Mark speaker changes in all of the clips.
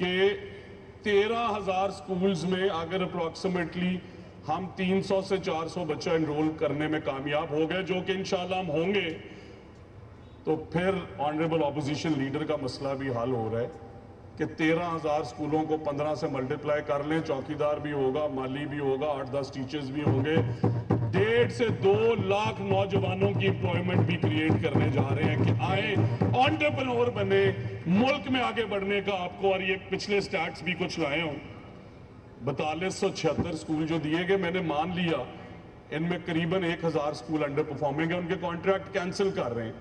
Speaker 1: کہ 13,000 سکولز میں اگر اپروکسیمیٹلی ہم 300 سے 400 بچہ انرول کرنے میں کامیاب ہو گئے، جو کہ انشاءاللہ ہم ہوں گے، تو پھر آنریبل اپوزیشن لیڈر کا مسئلہ بھی حل ہو رہا ہے کہ 13,000 سکولوں کو 15 سے ملٹیپلائی کر لیں، چوکیدار بھی ہوگا، مالی بھی ہوگا، 8-10 ٹیچرز بھی ہوں گے، 1.5 سے 2 لاکھ نوجوانوں کی امپلائمنٹ بھی کریٹ کرنے جا رہے ہیں کہ آئیں انٹرپرینور بنے، ملک میں آگے بڑھنے کا آپ کو، اور یہ پچھلے سٹیٹس بھی کچھ لائے ہوں، 4276 سکول جو دیے گئے، میں نے مان لیا ان میں قریباً 1,000 سکول انڈر پرفارمنگ ہیں، ان کے کانٹریکٹ کینسل کر رہے ہیں۔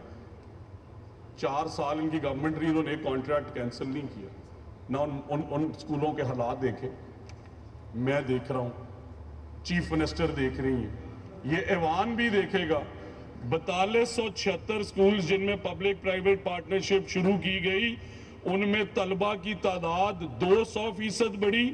Speaker 1: 4 سال ان کی گورنمنٹ رہی، انہوں نے ایک کانٹریکٹ کینسل نہیں کیا، نہ ان سکولوں کے حالات دیکھے، میں دیکھ رہا ہوں، چیف منسٹر دیکھ رہی ہیں، یہ ایوان بھی دیکھے گا۔ 4276 سکولز جن میں پبلک پرائیویٹ پارٹنرشپ شروع کی گئی، ان میں طلبہ کی تعداد 200% بڑھی،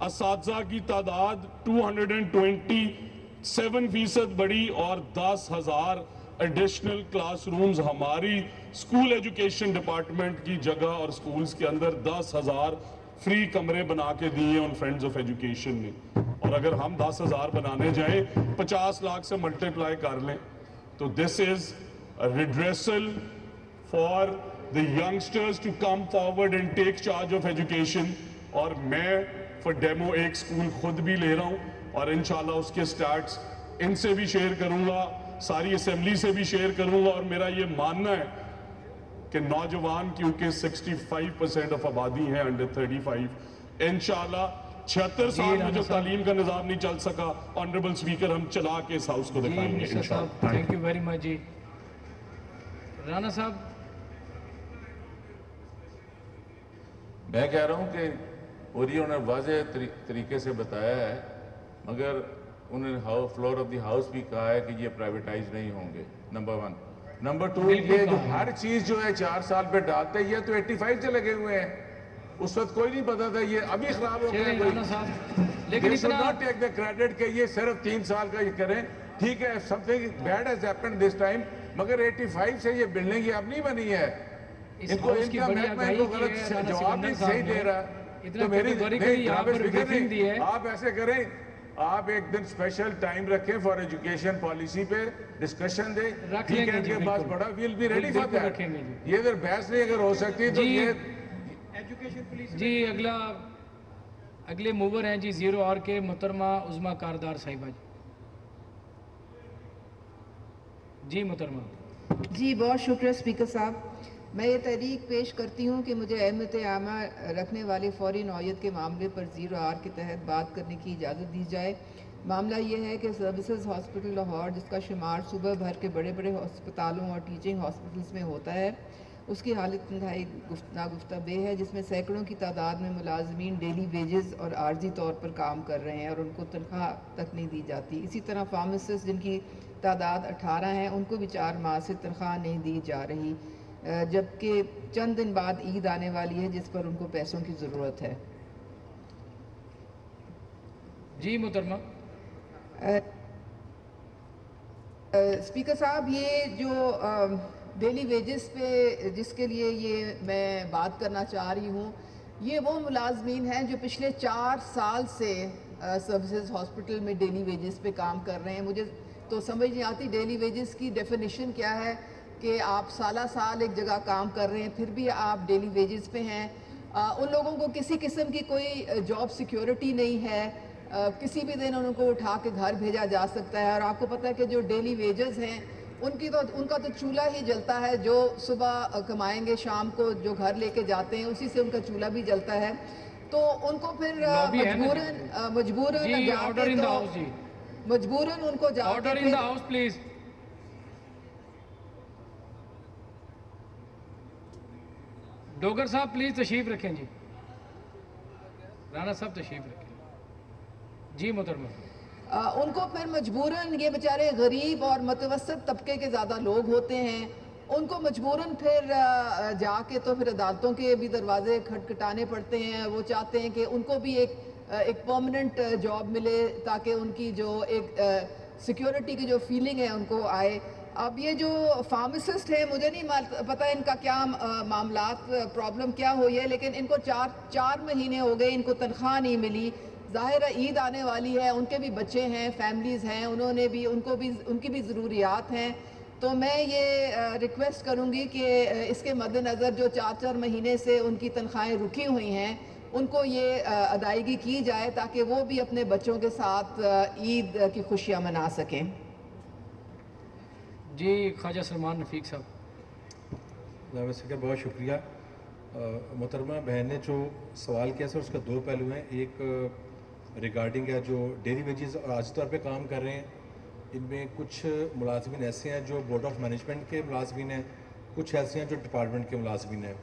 Speaker 1: اساتذہ کی تعداد 227% بڑھی، اور 10,000 ایڈیشنل کلاس رومز ہماری سکول ایجوکیشن ڈپارٹمنٹ کی جگہ اور سکولز کے اندر 10,000 فری کمرے بنا کے دیے ان فرینڈز آف ایجوکیشن نے۔ اور اگر ہم 10,000 بنانے جائیں، 50 لاکھ سے ملٹیپلائی کر لیں، تو this is a redressal for the youngsters to come forward and take charge of education۔ اور میں for demo ایک سکول خود بھی لے رہا ہوں، اور انشاءاللہ اس کے سٹارٹس ان سے بھی شیئر کروں گا، ساری اسمبلی سے بھی شیئر کروں گا، اور میرا یہ ماننا ہے کہ نوجوان کیونکہ 65% آف آبادی ہیں انڈر 35، انشاءاللہ 76 سال میں جو تعلیم کا نظام نہیں چل سکا، آنریبل اسپیکر، ہم چلا کے اس ہاؤس کو دکھائیں گے انشاءاللہ۔
Speaker 2: تھینک یو ویری مچ جی۔ رانا صاحب،
Speaker 3: میں کہہ رہا ہوں کہ پوری انہوں نے واضح طریقے سے بتایا ہے، مگر انہوں نے فلور آف دی ہاؤس بھی کہا ہے کہ یہ پرائیویٹائز نہیں ہوں گے، نمبر 1۔ نمبر 2، یہ جو ہر چیز جو ہے 4 سال پہ ڈالتے ہیں، یہ تو 85 سے لگے ہوئے ہیں، اس وقت کوئی نہیں پتا تھا، یہ ابھی خراب ہو گئے۔
Speaker 2: رانا صاحب لیکن
Speaker 3: They should
Speaker 2: اتنا
Speaker 3: not take the credit کہ یہ صرف 3 سال کا یہ کریں، ٹھیک ہے something bad has happened this time، مگر 85 سے یہ بلڈنگ یہ اب نہیں بنی ہے، ان کو ان کا محکمہ ان کو غلط جواب نہیں صحیح دے رہا۔ تو میری نہیں، آپ ایسے کریں، آپ ایک دن اسپیشل ٹائم رکھیں فار ایجوکیشن پالیسی پہ ڈسکشن دیں، ٹھیک ہے، ان کے پاس بڑا will be ready for that. یہ اگر بحث نہیں اگر ہو سکتی تو یہ
Speaker 2: جی اگلے موور ہیں جی 0 آر کے محترمہ عظمیٰ کاردار صاحبہ جی۔ محترمہ
Speaker 4: جی، بہت شکریہ اسپیکر صاحب۔ میں یہ تحریک پیش کرتی ہوں کہ مجھے اہمیت عامہ رکھنے والے فوری نوعیت کے معاملے پر 0 آر کے تحت بات کرنے کی اجازت دی جائے۔ معاملہ یہ ہے کہ سروسز ہاسپٹل لاہور، جس کا شمار صوبہ بھر کے بڑے بڑے ہسپتالوں اور ٹیچنگ ہاسپٹلز میں ہوتا ہے، اس کی حالت انتہائی ناگفتہ بے ہے، جس میں سینکڑوں کی تعداد میں ملازمین ڈیلی ویجز اور عارضی طور پر کام کر رہے ہیں اور ان کو تنخواہ تک نہیں دی جاتی۔ اسی طرح فارماسسٹ جن کی تعداد 18 ہیں، ان کو بھی 4 ماہ سے تنخواہ نہیں دی جا رہی، جبکہ چند دن بعد عید آنے والی ہے جس پر ان کو پیسوں کی ضرورت ہے۔
Speaker 2: جی محترمہ۔
Speaker 4: اسپیکر صاحب، یہ جو ڈیلی ویجز پہ جس کے لیے یہ میں بات کرنا چاہ رہی ہوں، یہ وہ ملازمین ہیں جو پچھلے 4 سال سے سروسز ہاسپٹل میں ڈیلی ویجز پہ کام کر رہے ہیں۔ مجھے تو سمجھ نہیں آتی ڈیلی ویجز کی ڈیفینیشن کیا ہے، کہ آپ سالہ سال ایک جگہ کام کر رہے ہیں پھر بھی آپ ڈیلی ویجز پہ ہیں۔ ان لوگوں کو کسی قسم کی کوئی جاب سیکیورٹی نہیں ہے، کسی بھی دن ان کو اٹھا کے گھر بھیجا جا سکتا ہے، اور آپ کو پتہ ہے کہ جو ڈیلی ویجز ہیں ان کا تو چولہا ہی جلتا ہے، جو صبح کمائیں گے شام کو جو گھر لے کے جاتے ہیں اسی سے ان کا چولہا بھی جلتا ہے، تو ان کو پھر مجبوراً ان کو جا کے
Speaker 2: پلیز ڈوگر صاحب پلیز تشریف رکھیں جی۔ رانا صاحب تشریف رکھیں جی۔ محترمہ،
Speaker 4: ان کو پھر مجبوراً، یہ بیچارے غریب اور متوسط طبقے کے زیادہ لوگ ہوتے ہیں، ان کو مجبوراً پھر جا کے تو پھر عدالتوں کے بھی دروازے کھٹکھٹانے پڑتے ہیں۔ وہ چاہتے ہیں کہ ان کو بھی ایک پرماننٹ جاب ملے تاکہ ان کی جو ایک سیکیورٹی کی جو فیلنگ ہے ان کو آئے۔ اب یہ جو فارماسسٹ ہیں مجھے نہیں پتہ ان کا کیا معاملات پرابلم کیا ہوئی ہے، لیکن ان کو چار مہینے ہو گئے ان کو تنخواہ نہیں ملی. ظاہر ہے عید آنے والی ہے، ان کے بھی بچے ہیں، فیملیز ہیں، ان کی بھی ضروریات ہیں. تو میں یہ ریکویسٹ کروں گی کہ اس کے مد نظر جو 4 مہینے سے ان کی تنخواہیں رکی ہوئی ہیں ان کو یہ ادائیگی کی جائے تاکہ وہ بھی اپنے بچوں کے ساتھ عید کی خوشیاں منا سکیں.
Speaker 2: جی خواجہ سلمان رفیق صاحب.
Speaker 5: جناب سپیکر بہت شکریہ. محترمہ بہن نے جو سوال کیا سر اس کا 2 پہلو ہیں. ایک ریگارڈنگ ہے جو ڈیلی ویجز اور عارضی طور پہ کام کر رہے ہیں، ان میں کچھ ملازمین ایسے ہیں جو بورڈ آف مینجمنٹ کے ملازمین ہیں، کچھ ایسے ہیں جو ڈپارٹمنٹ کے ملازمین ہیں.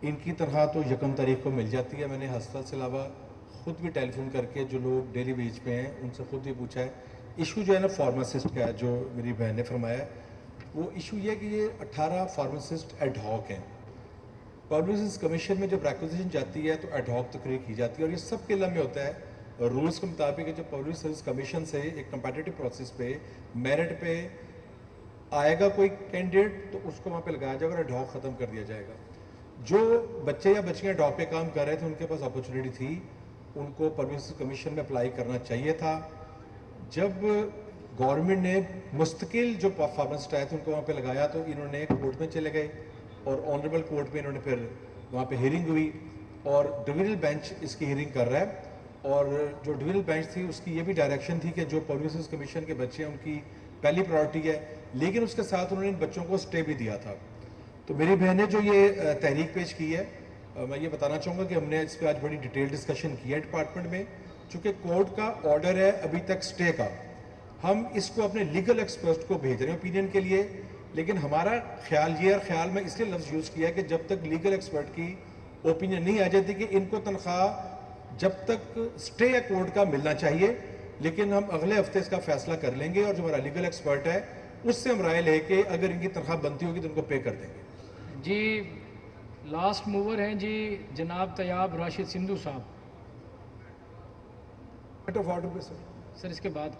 Speaker 5: ان کی تنخواہ تو 1 تاریخ کو مل جاتی ہے. میں نے ہسپتال سے علاوہ خود بھی ٹیلی فون کر کے جو لوگ ڈیلی ویج پہ ہیں ان سے خود بھی پوچھا ہے. ایشو جو ہے نا فارماسسٹ کا ہے جو میری بہن نے فرمایا ہے، وہ ایشو یہ ہے کہ یہ 18 فارماسسٹ ایڈ ہاک ہیں. پبلک سروس کمیشن میں جب ریکوزیشن جاتی ہے تو ایڈ ہاک تقریر کی جاتی ہے، اور یہ سب کے علم میں ہوتا ہے رولز کے مطابق. جب پبلک سروس کمیشن سے ایک کمپیٹیٹو پروسیس پہ میرٹ پہ آئے گا کوئی کینڈیڈیٹ تو اس کو وہاں پہ لگایا جائے گا اور ایڈ ہاک ختم کر دیا جائے گا. جو بچے یا بچیاں ڈاک پہ کام کر رہے تھے ان کے پاس اپرچونیٹی تھی، ان کو پبلک سروس کمیشن میں اپلائی کرنا چاہیے تھا. جب گورنمنٹ نے مستقل جو فارماسسٹ آئے تھے ان کو وہاں پہ لگایا تو انہوں نے کورٹ میں چلے گئے اور آنریبل کورٹ میں انہوں نے پھر وہاں پہ ہیئرنگ ہوئی اور ڈویژنل بینچ اس کی ہیئرنگ کر رہا ہے. اور جو ڈویژنل بینچ تھی اس کی یہ بھی ڈائریکشن تھی کہ جو پبلک سروس کمیشن کے بچے ہیں ان کی پہلی پرائورٹی ہے، لیکن اس کے ساتھ انہوں نے ان بچوں کو اسٹے بھی دیا تھا. تو میری بہن نے جو یہ تحریک پیش کی ہے، میں یہ بتانا چاہوں گا کہ ہم نے اس پہ آج بڑی ڈیٹیل ڈسکشن کی ہے ڈپارٹمنٹ میں. چونکہ کورٹ کا آرڈر ہے ابھی تک اسٹے کا، ہم اس کو اپنے لیگل ایکسپرٹ کو بھیج رہے ہیں اوپینین کے لیے. لیکن ہمارا خیال یہ، اور خیال میں اس لیے لفظ یوز کیا ہے کہ جب تک لیگل ایکسپرٹ کی اوپینین نہیں آ جاتی کہ ان کو تنخواہ جب تک اسٹے ہے کورٹ کا ملنا چاہیے. لیکن ہم اگلے ہفتے اس کا فیصلہ کر لیں گے اور جو ہمارا لیگل ایکسپرٹ ہے اس سے ہم رائے لے کے اگر ان کی تنخواہ بنتی ہوگی تو ان کو پے کر دیں گے.
Speaker 2: جی لاسٹ موور ہیں جی جناب طیاب راشد سندھو صاحب.
Speaker 6: آف آرڈر پہ سر
Speaker 2: سر اس کے بعد